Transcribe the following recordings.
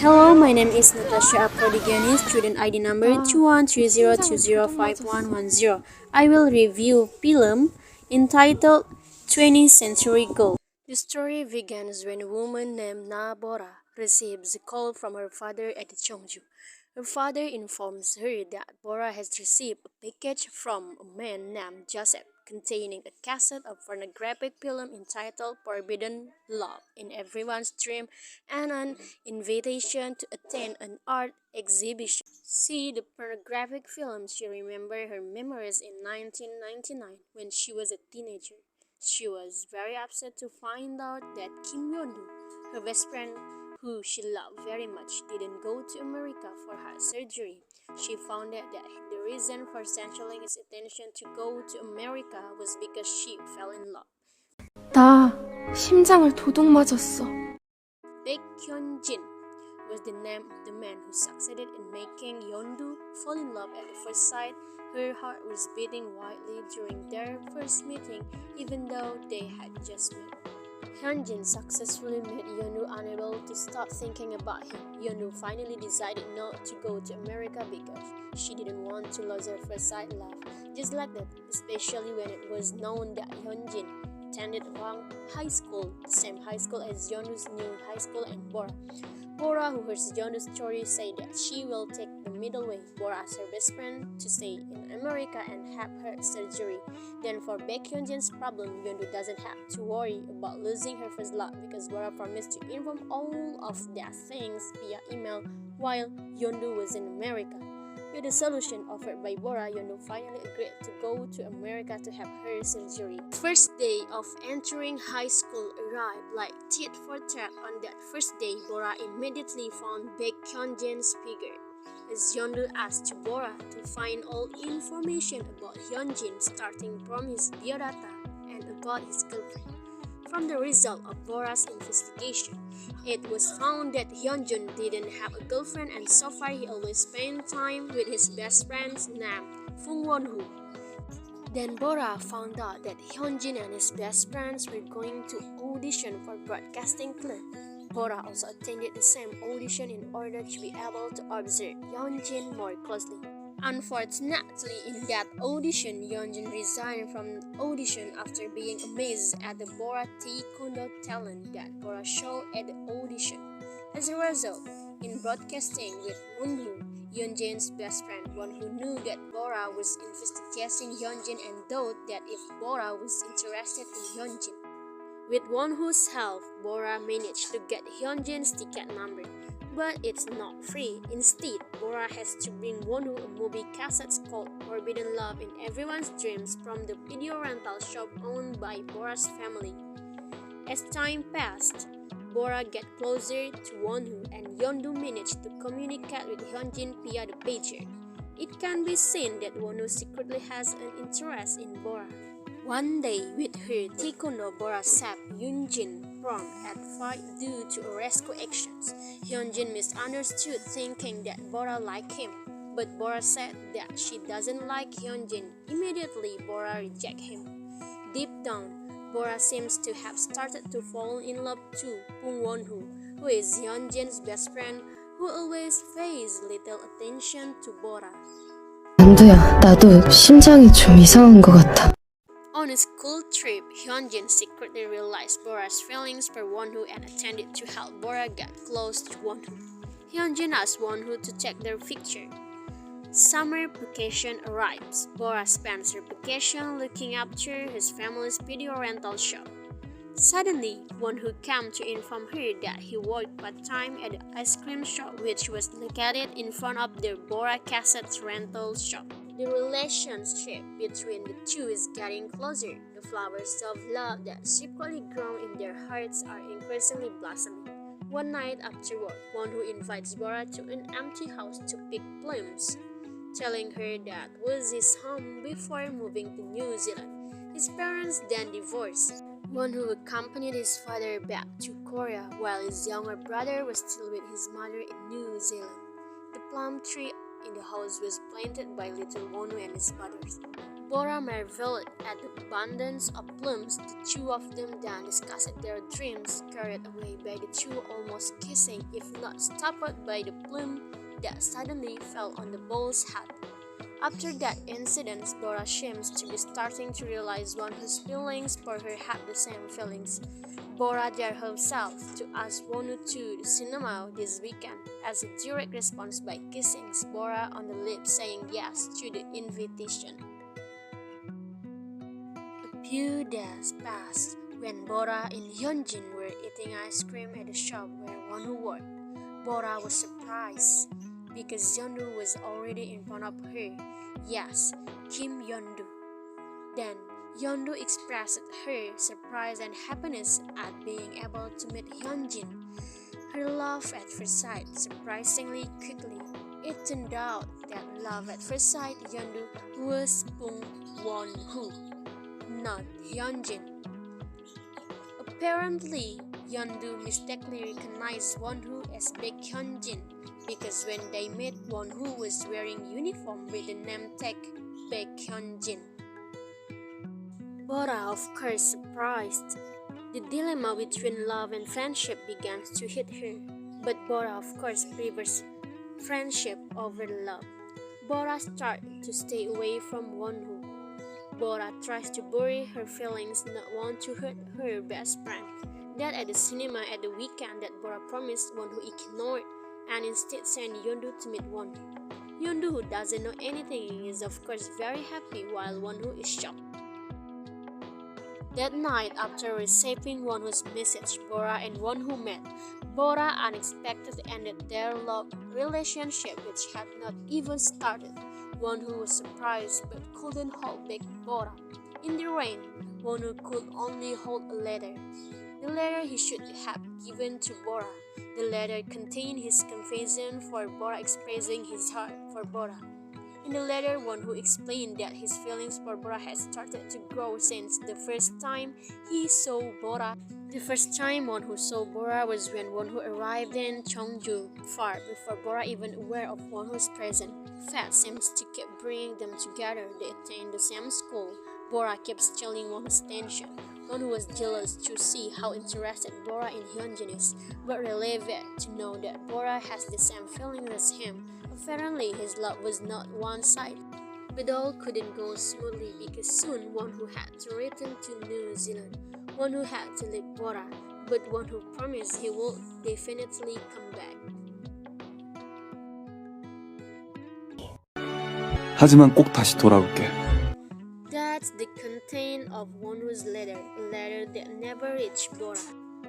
Hello, my name is Natasya Aprodi Giani Nim, student ID number 2130205110. I will review film entitled 20th Century Girl. The story begins when a woman named Bora receives a call from her father at Cheongju. Her father informs her that Bora has received a package from a man named Joseph containing a cassette of pornographic film entitled Forbidden Love in Everyone's Dream and an invitation to attend an art exhibition. See the pornographic film. She remembered her memories in 1999 when she was a teenager. She was very upset to find out that Kim Yeon-doo, her best friend who she loved very much, didn't go to America for her surgery. She found out that the reason for canceling his intention to go to America was because she fell in love. 나 심장을 도둑 맞았어. Baekhyun-jin was the name of the man who succeeded in making Yeon-doo fall in love at first sight. Her heart was beating wildly during their first meeting, even though they had just met. Hyunjin successfully made Yeon-doo unable to stop thinking about him. Yeon-doo finally decided not to go to America because she didn't want to lose her first sight love. Just like that, especially when it was known that Hyunjin attended Hwang High School, the same high school as Yeon-doo's new high school, and Bora. Bora, who hears Yeon-doo's story, said that she will take the middle way. Bora asked her best friend to stay in America and have her surgery. Then for Baekhyun-jin's problem, Yeon-doo doesn't have to worry about losing her first love because Bora promised to inform all of their things via email while Yeon-doo was in America. With the solution offered by Bora, Yeon-doo finally agreed to go to America to have her surgery. The first day of entering high school arrived like tit for tat. On that first day, Bora immediately found Baekhyun-jin's figure. As Yeon-doo asked Bora to find all information about Hyunjin, starting from his biodata and about his girlfriend. From the result of Bora's investigation, it was found that Hyunjin didn't have a girlfriend, and so far he always spent time with his best friend's name, Fung Won-hoo. Then Bora found out that Hyunjin and his best friends were going to audition for broadcasting club. Bora also attended the same audition in order to be able to observe Hyunjin more closely. Unfortunately, in that audition, Hyunjin resigned from the audition after being amazed at the Bora Taekwondo talent that Bora showed at the audition. As a result, in broadcasting with Won-hoo, Hyunjin's best friend, Won-hoo knew that Bora was investigating Hyunjin and thought that if Bora was interested in Hyunjin. With Won-hoo's help, Bora managed to get Hyunjin's ticket number. But it's not free. Instead, Bora has to bring Won-hoo a movie cassette called Forbidden Love in Everyone's Dreams from the video rental shop owned by Bora's family. As time passed, Bora got closer to Won-hoo and Yeon-doo managed to communicate with Hyunjin via the pager. It can be seen that Won-hoo secretly has an interest in Bora. One day, with her taekwondo, Bora saved Hyunjin from at fight due to a rescue actions. Hyunjin misunderstood, thinking that Bora liked him, but Bora said that she doesn't like Hyunjin. Immediately, Bora rejected him. Deep down, Bora seems to have started to fall in love too. Fung Won-hoo, who is Hyunjin's best friend, who always pays little attention to Bora. 만두야, 나도 심장이 좀 이상한 것 같아. On a school trip, Hyunjin secretly realized Bora's feelings for Won-hoo and attempted to help Bora get close to Won-hoo. Hyunjin asked Won-hoo to take their picture. Summer vacation arrives. Bora spends her vacation looking after his family's video rental shop. Suddenly, Won-hoo came to inform her that he worked part-time at the ice cream shop, which was located in front of the Bora cassette rental shop. The relationship between the two is getting closer. The flowers of love that secretly grow in their hearts are increasingly blossoming. One night after work, Won-hoo invites Bora to an empty house to pick plums, telling her that was his home before moving to New Zealand. His parents then divorced. Won-hoo accompanied his father back to Korea while his younger brother was still with his mother in New Zealand. The plum tree in the house was planted by little Wonu and his brothers. Bora marveled at the abundance of plums. The two of them then discussed their dreams, carried away by the two, almost kissing, if not stopped by the plume that suddenly fell on the bull's hat. After that incident, Bora seems to be starting to realize one whose feelings for her had the same feelings. Bora dared herself to ask Wonu to the cinema this weekend as a direct response by kissing Bora on the lips, saying yes to the invitation. A few days passed when Bora and Hyunjin were eating ice cream at the shop where Wonu worked. Bora was surprised because Yeondu was already in front of her. Yes, Kim Yeondu. Then Yeondu expressed her surprise and happiness at being able to meet Hyunjin. Her love at first sight surprisingly quickly. It turned out that love at first sight Yeondu was Bong Won-woo, not Hyunjin. Apparently, Yeondu mistakenly recognized Won-woo as Baek Hyunjin because when they met, Won-woo was wearing uniform with the name tag Baek Hyunjin. Bora, of course, surprised. The dilemma between love and friendship began to hit her, but Bora, of course, prefers friendship over love. Bora started to stay away from Won-woo. Bora tries to bury her feelings, not want to hurt her best friend. That at the cinema at the weekend that Bora promised, Won-woo ignored and instead sent Yeondu to meet Won-woo. Yeondu, who doesn't know anything, is of course very happy while Won-woo is shocked. That night, after receiving Won-woo's message, Bora and Won-woo met. Bora unexpectedly ended their love relationship, which had not even started. Won-woo was surprised but couldn't hold back Bora. In the rain, Won-woo could only hold a letter. The letter he should have given to Bora. The letter contained his confession for Bora, expressing his heart for Bora. In the letter, Won-woo explained that his feelings for Bora had started to grow since the first time he saw Bora. The first time Won-woo saw Bora was when Won-woo arrived in Cheongju, far before Bora even aware of Won-woo's presence. Fate seems to keep bringing them together. They attend the same school. Bora keeps stealing Won-woo's attention. Won-woo was jealous to see how interested Bora in Hyunjin is, but relieved to know that Bora has the same feelings as him. Apparently, his love was not one-sided. But all couldn't go smoothly because soon Won-woo had to return to New Zealand. Won-woo had to leave Bora, but Won-woo promised he would definitely come back. 하지만 꼭 다시 돌아올게. That's the content of Won-woo's letter, a letter that never reached Bora.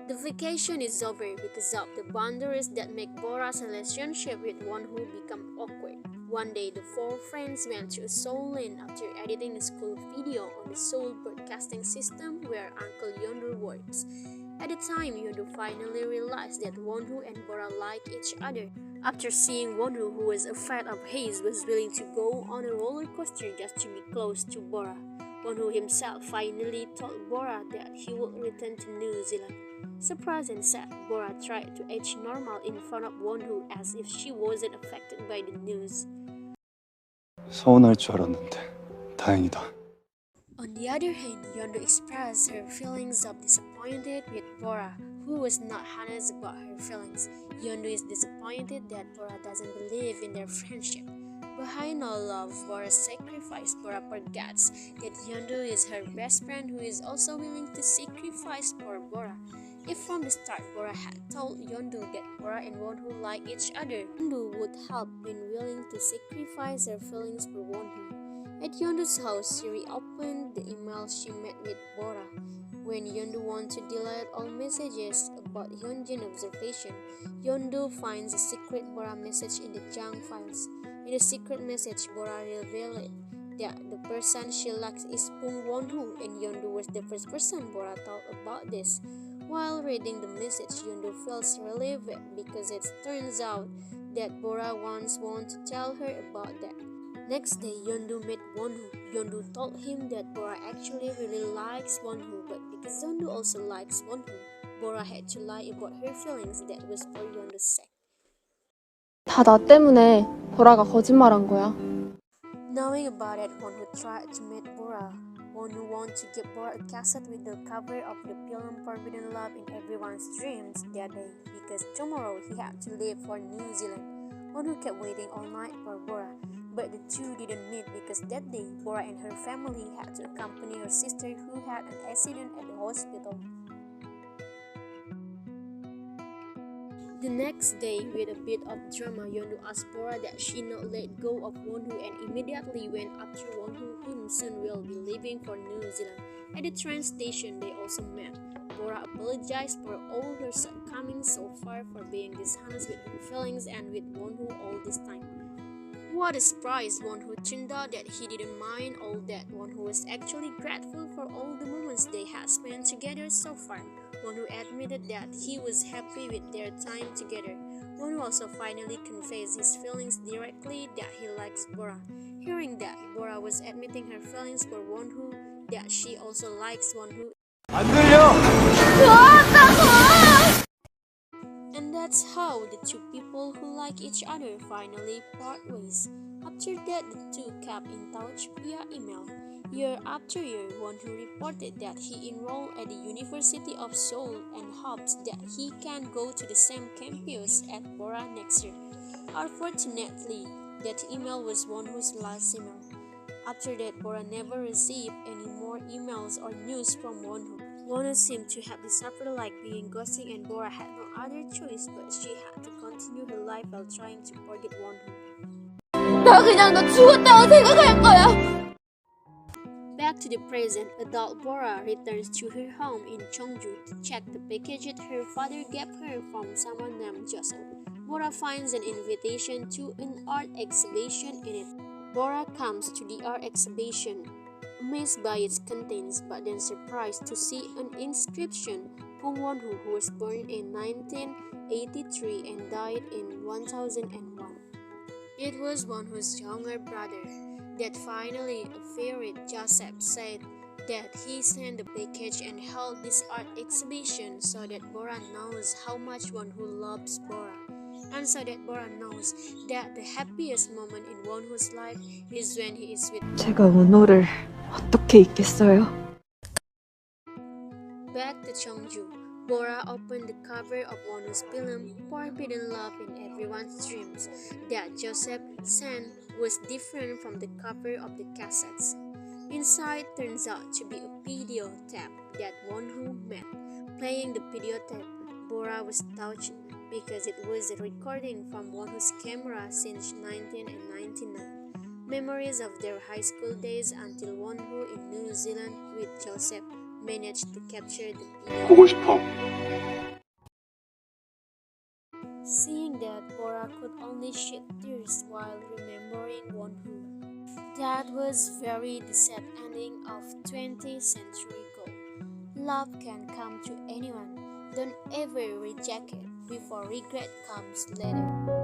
The vacation is over because of the boundaries that make Bora's relationship with Won-woo become awkward. One day, the four friends went to Seoul after editing a school video on the Seoul broadcasting system where Uncle Yeondu works. At the time, Yeondu finally realized that Won-woo and Bora like each other. After seeing Won-woo, who was afraid of heights, was willing to go on a roller coaster just to be close to Bora. Won-woo himself finally told Bora that he would return to New Zealand. Surprised and sad, Bora tried to age normal in front of Won-woo as if she wasn't affected by the news. 서운할 줄 알았는데 다행이다. On the other hand, Yeondu expressed her feelings of disappointed with Bora, who was not honest about her feelings. Yeondu is disappointed that Bora doesn't believe in their friendship. Behind all love, Bora's sacrifice, Bora forgets that Yeondu is her best friend who is also willing to sacrifice for Bora. If from the start Bora had told Yeondu that Bora and Won-woo like each other, Yeondu would have been willing to sacrifice her feelings for Won-woo. At Yeondu's house, she reopened the email she met with Bora. When Yeondu wants to delete all messages about Hyunjin observation, Yeondu finds a secret Bora message in the junk files. In the secret message, Bora revealed that the person she likes is Bong Won-woo, and Yeondu was the first person Bora thought about this. While reading the message, Yeondu feels relieved because it turns out that Bora once wanted to tell her about that. Next day, Yeondu met Won-woo. Yeondu told him that Bora actually really likes Won-woo, but because Yeondu also likes Won-woo, Bora had to lie about her feelings. That was for Yeondu's sake. 다 나 때문에 보라가 거짓말한 거야. Knowing about it, Wonho tried to meet Bora. Wonho wanted to give Bora a cassette with the cover of the film Forbidden Love in everyone's dreams that day because tomorrow he had to leave for New Zealand. Wonho kept waiting all night for Bora, but the two didn't meet because that day Bora and her family had to accompany her sister who had an accident at the hospital. The next day, with a bit of drama, Yeondu asked Bora that she not let go of Wonho and immediately went after Wonho, whom soon will be leaving for New Zealand. At the train station, they also met. Bora apologized for all her shortcomings so far for being dishonest with her feelings and with Wonho all this time. What a surprise! Wonho turned out that he didn't mind all that. Wonho was actually grateful for all the moments they had spent together so far. Wonho admitted that he was happy with their time together. Wonho also finally confessed his feelings directly that he likes Bora. Hearing that Bora was admitting her feelings for Wonho, that she also likes Wonho. 안 들려! And that's how the two people who like each other finally part ways. After that, the two kept in touch via email. Year after year, Wonho reported that he enrolled at the University of Seoul and hopes that he can go to the same campus at Bora next year. Unfortunately, that email was Wonho's last email. After that, Bora never received any more emails or news from Wonho. Wonho seemed to have suffered like being ghosted, and Bora had no other choice but she had to continue her life while trying to forget Wonho. 나 그냥 너 죽었다고 생각할 거야. Back to the present, adult Bora returns to her home in Cheongju to check the package that her father gave her from someone named Joseph. Bora finds an invitation to an art exhibition in it. Bora comes to the art exhibition, amazed by its contents, but then surprised to see an inscription. Pung Wonho, who was born in 1983 and died in 1001. It was Wonho's younger brother that finally appeared. Joseph said that he sent the package and held this art exhibition so that Bora knows how much Wonho loves Bora, and so that Bora knows that the happiest moment in Wonho's life is when he is with 제가 원호를 어떻게 잊겠어요? Back to Cheongju, Bora opened the cover of Wonho's film Forbidden Love in Everyone's Dreams that Joseph sent was different from the cover of the cassettes. Inside turns out to be a video tape that Wonho made. Playing the video tape, Bora was touched because it was a recording from Wonho's camera since 1999. Memories of their high school days until Wonho in New Zealand with Joseph managed to capture the video. 보고 싶어. Seeing that Bora could only shed tears while remembering Wonho. That was very the sad ending of 20th century gold. Love can come to anyone. Don't ever reject it before regret comes later.